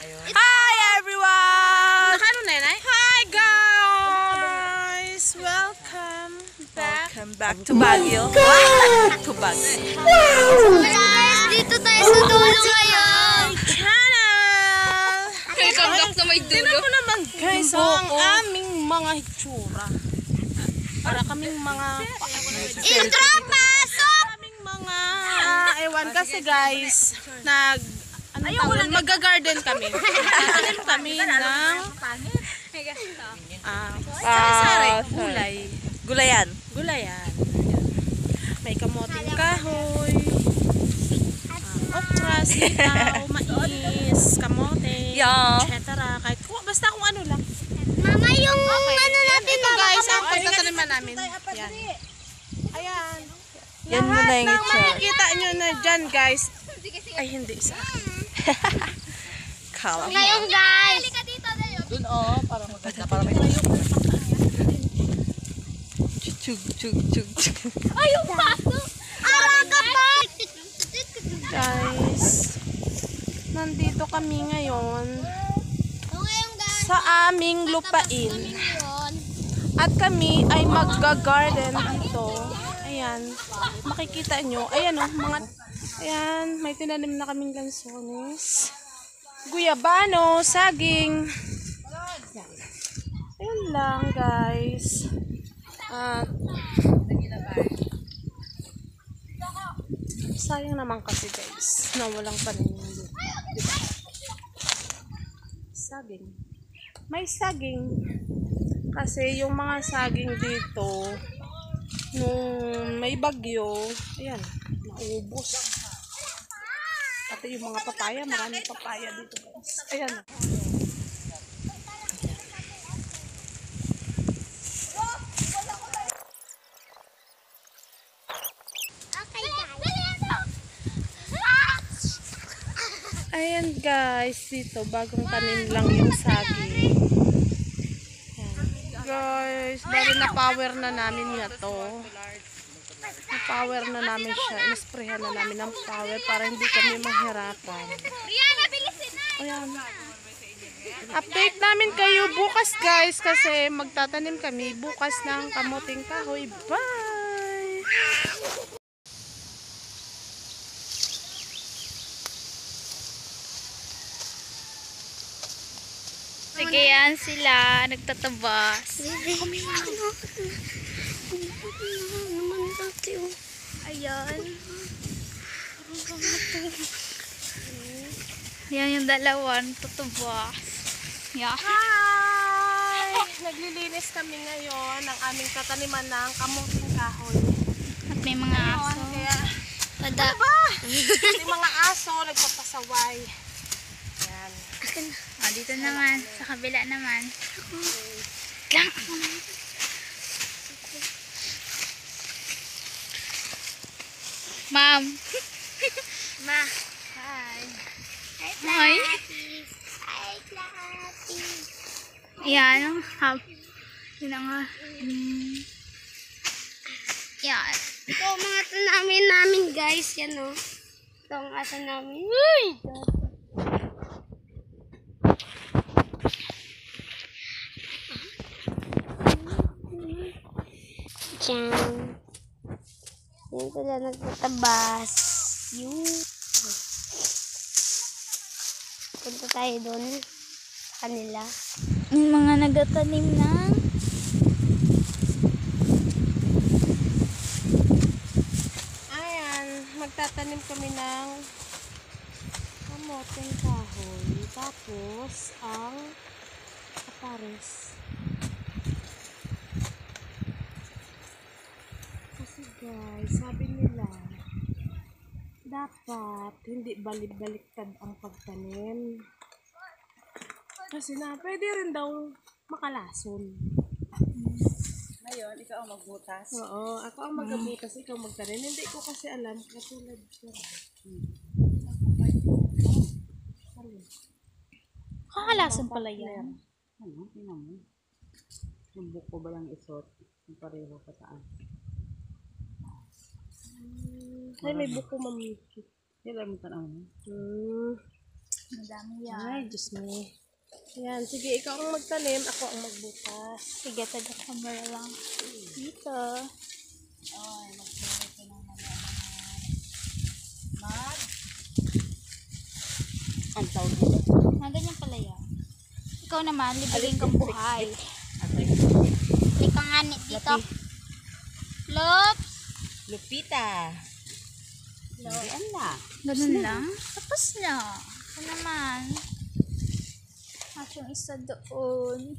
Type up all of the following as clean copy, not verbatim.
Hi everyone! Nakano na yan ay? Hi guys! Welcome back to Baguio. To Baguio. Guys, dito tayo sa dulo ngayon. Channel! Welcome na may Tignan mo naman guys ang aming mga hitsura. Para kaming mga Intro, pasok! kaming mga ewan kasi guys mag-garden kami. Tanim kami ng gulayan. May kamoting kahoy, okra, sitaw, mais, kamote, etc. Kahit basta kung ano lang. Mama, yung ano natin, Ito guys, ang pagtataniman namin. Yan. Ayan. Yan mo na yung Lahat ng itsura. makikita nyo na dyan guys, ay hindi sa akin. Kala mo. ngayon guys. Dun parang maganda. Parang may chug. Ayun, pasok! Arang ka pa! Guys, nandito kami ngayon sa aming lupain. At kami ay magga-garden dito. Ayan, makikita nyo. Ayan ayan, may tinanim na kaming lansones. Guyabano, saging. Ayan. Ayan lang guys. Sayang naman kasi guys na walang panin dito. Diba? Saging. May saging. Kasi yung mga saging dito nung may bagyo, ayan, naubos. Pati yung mga papaya, maraming papaya dito guys. Ayan. Ayan guys, dito bagong tanim lang yung saging. Ayan. Guys, bali na power na namin nga to. Na-power na namin siya. Inisprehan na namin ng power para hindi kami mahirapan. Ayan. Update namin kayo bukas guys kasi magtatanim kami bukas ng kamuting kahoy. Bye! Sige yan sila, nagtatabas. Ayan. Yan yung dalawa, nagtatabas. Yeah. Hi! Naglilinis kami ngayon ng aming kataniman ng kamuting kahoy. At may mga aso. Kaya, Pada. may mga aso nagpapasaway. Yan. Dito naman, sa kabila naman. Lang. Ma'am. Ma. Hi. Hi, Clappy. Yan. Yun ang yan. Ito ang mga tanamin namin guys. Yan o. Ito ang asa namin. Uy! Diyan. Yan sila nagtatabas. Yung. Punta tayo doon. Sa kanila. Yung mga nagatanim ng Ayan, magtatanim kami ng kamuting kahoy. Tapos, ang kapares. Kasi guys, sabi nila, dapat hindi balik-baliktad ang pagtanim. Kasi pwede rin daw makalason. Ngayon, ikaw ang magbutas. Oo, ako ang magabutas, ikaw magtanim. Hindi ko kasi alam, katulad ko. kakalasan pala yan. Ano? Tingnan mo. Yung buko ba lang isot? Yung pareho pa taas. Ay, may buko mamiki. Kailan mo tanaw mo? Madami yan. Ay, Diyos me. Ayan, sige, ikaw ang magtanim, ako ang magbukas. Sige, taga-camera lang. Dito. Ang tawag dito. Ganyan pala yan. Ikaw naman, libreng kang buhay. Ika nga dito. Lops! Lupita. Diyan na. Ganun lang? Tapos na. Ito naman. At yung isa doon.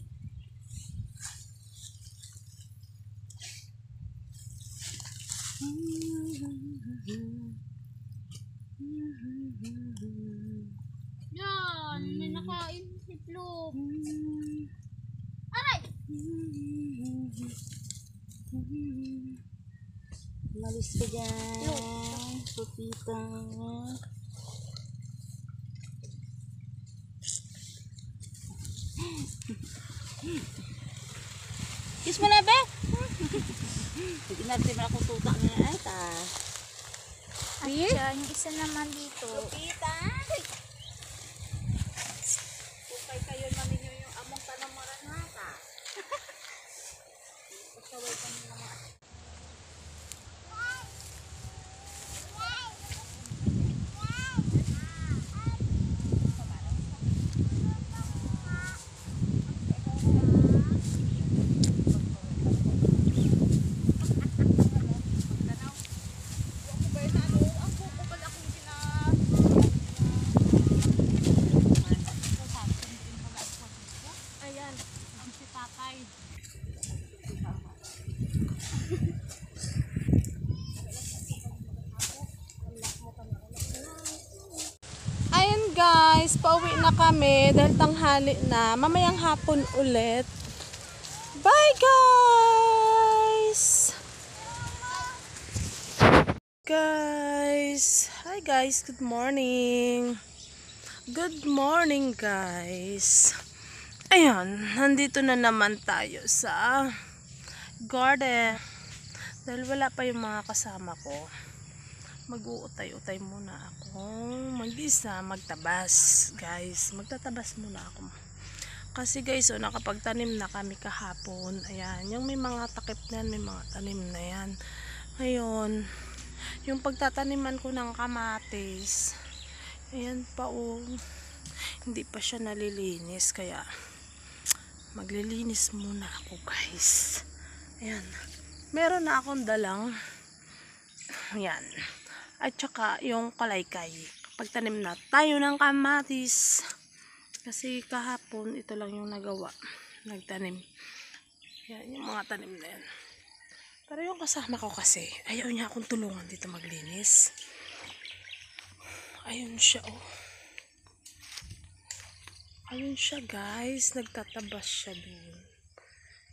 Yan, may nakain si Flop. Aray! Malis ka dyan. Lupita. Kiss mo na, be. Hindi natin ako tutak niya. Ay, ta. At yan, yung isa naman dito. Lupita. Kupay kayo maminyo yung among tanamaran na, ta. Pasaway ka nila mga. Ayan, ang si tatay. Ayan guys, pauwi na kami dahil tanghali na. Mamayang hapon ulit. Bye guys! Guys, hi guys, good morning. Good morning guys. Ayan, nandito na naman tayo sa garden. Dahil wala pa yung mga kasama ko, mag-uutay-utay muna ako. Mag-isa, magtabas. Guys, magtatabas muna ako. Kasi guys, nakapagtanim na kami kahapon. Ayan, yung may mga takip na yan, may mga tanim na yan. Ngayon, yung pagtataniman ko ng kamatis, ayan pa hindi pa siya nalilinis. Kaya, maglilinis muna ako guys. Ayan, meron na akong dalang. Ayan. At saka yung kalaykay. Pagtanim na tayo ng kamatis. Kasi kahapon ito lang yung nagawa. Nagtanim. Yan, yung mga tanim na yan. Pero yung kasama ko kasi, ayaw niya akong tulungan dito maglinis. Ayun siya oh. Ayun siya guys. Nagtatabas siya dun.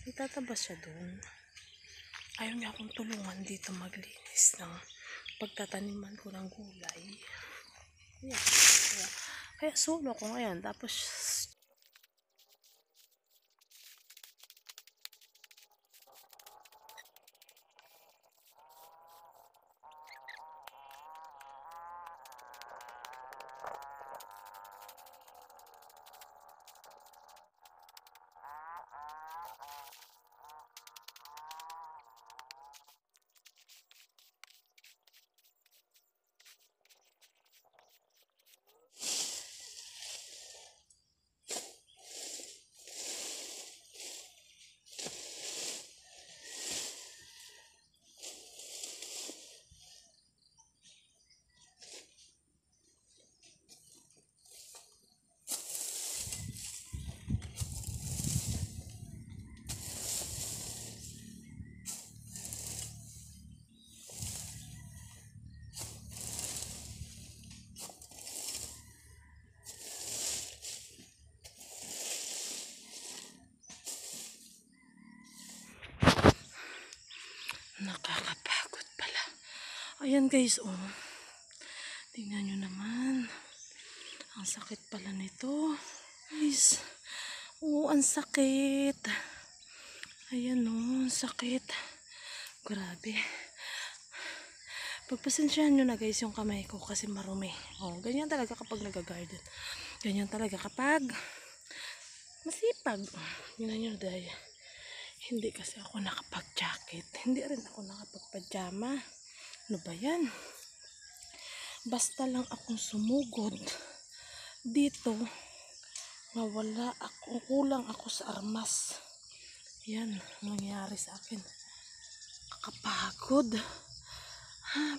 Nagtatabas siya dun. Ayaw niya akong tulungan dito maglinis ng pagtataniman ko ng gulay. Ayan. Kaya solo ko ngayon. Tapos nakakapagod pala. Ayan guys, oh. Tingnan nyo naman. Ang sakit pala nito. Guys. Oh, ang sakit. Ayan oh, ang sakit. Grabe. Pagpasensyahan nyo na guys yung kamay ko kasi marumi. Oh, ganyan talaga kapag nag-garden. Ganyan talaga kapag masipag. Yun yun dahil hindi kasi ako nakapag-jacket. Hindi rin ako nakapag-pajama. Ano ba yan? Basta lang akong sumugod dito nga wala ako, kulang ako sa armas. Yan, nangyari sa akin. Kakapagod.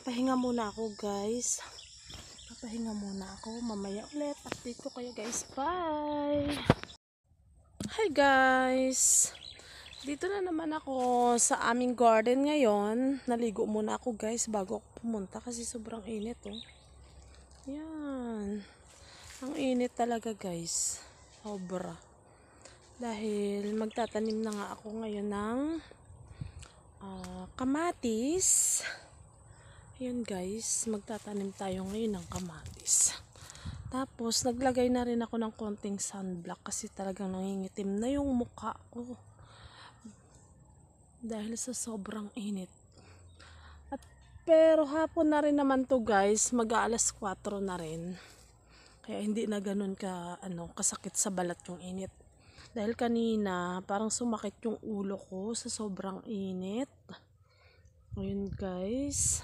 Pahinga muna ako guys. Papahinga muna ako. Mamaya ulit. Update ko kayo guys. Bye! Hi guys! Dito na naman ako sa aming garden ngayon. Naligo muna ako guys bago ako pumunta kasi sobrang init oh. Yan. Ang init talaga guys. Sobra. Dahil magtatanim na nga ako ngayon ng kamatis. Yun guys, magtatanim tayo ngayon ng kamatis. Tapos naglagay na rin ako ng konting sunblock kasi talagang nangingitim na yung mukha ko. Dahil sa sobrang init. Pero hapon na rin naman to guys, mag-aalas 4 na rin. Kaya hindi na ganun kasakit sa balat yung init. Dahil kanina parang sumakit yung ulo ko sa sobrang init. Ayun guys.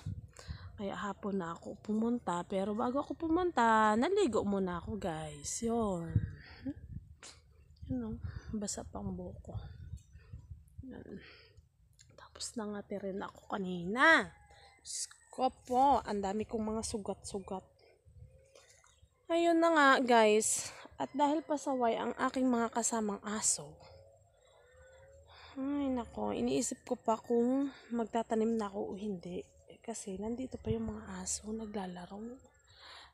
Kaya hapon na ako pumunta. Pero bago ako pumunta, naligo muna ako guys. Yun. Yun o. Basa pang buko. Yan. Tapos nangati rin ako kanina. Sko po. Ang dami kong mga sugat-sugat. Ayun na nga guys. At dahil pasaway ang aking mga kasamang aso. Ay nako. Iniisip ko pa kung magtatanim na ako o hindi. Kasi nandito pa yung mga aso naglalaro.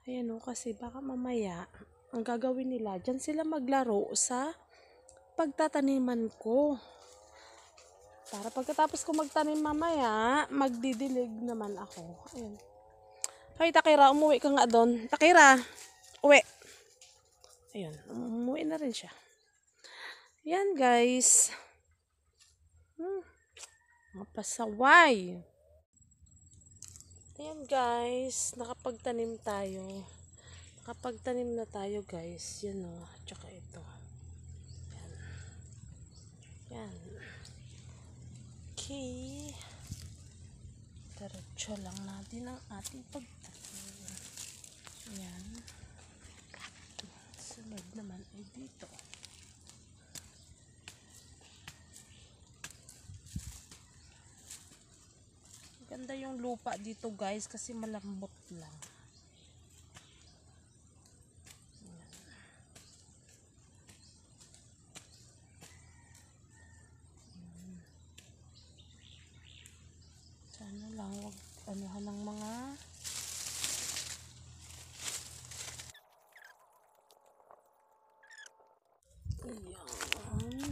Ayan o. Kasi baka mamaya ang gagawin nila. Diyan sila maglaro sa pagtataniman ko. Para pagkatapos ko magtanim mamaya, magdidilig naman ako. Ayun. Hay, Takira, umuwi ka nga doon. Takira, uwi. Ayun, umuwi na rin siya. Yan, guys. Mga pasaway. Ayan, guys. Nakapagtanim tayo. Nakapagtanim na tayo, guys. Yan, o. Tsaka ito. Yan. Yan. Okay. Diretso lang natin ang ating pagtanim. Ayan. Sunod naman ay dito. Ganda yung lupa dito guys kasi malambot lang. Sana lang wag anuhan ng mga ayan.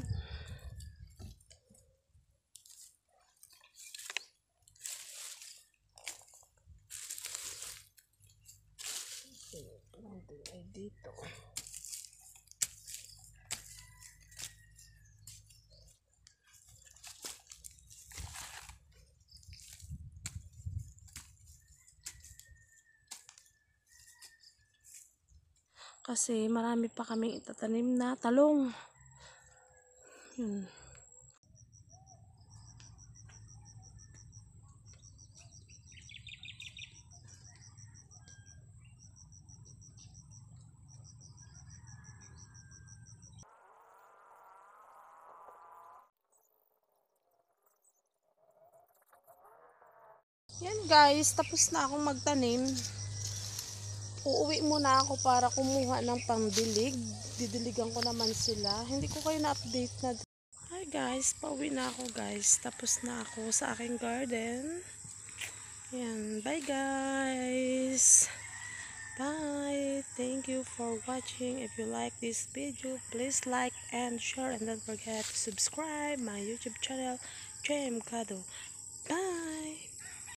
Nandun ay dito. Kasi marami pa kaming itatanim na talong. Yun. Yan guys, tapos na akong magtanim. Uuwi muna ako para kumuha ng pangdilig. Didiligan ko naman sila. Hindi ko kayo na-update na. Hi guys, pauwi na ako guys. Tapos na ako sa aking garden. Yan, bye guys. Bye. Thank you for watching. If you like this video, please like and share. And don't forget to subscribe my YouTube channel, JM Kado. Bye.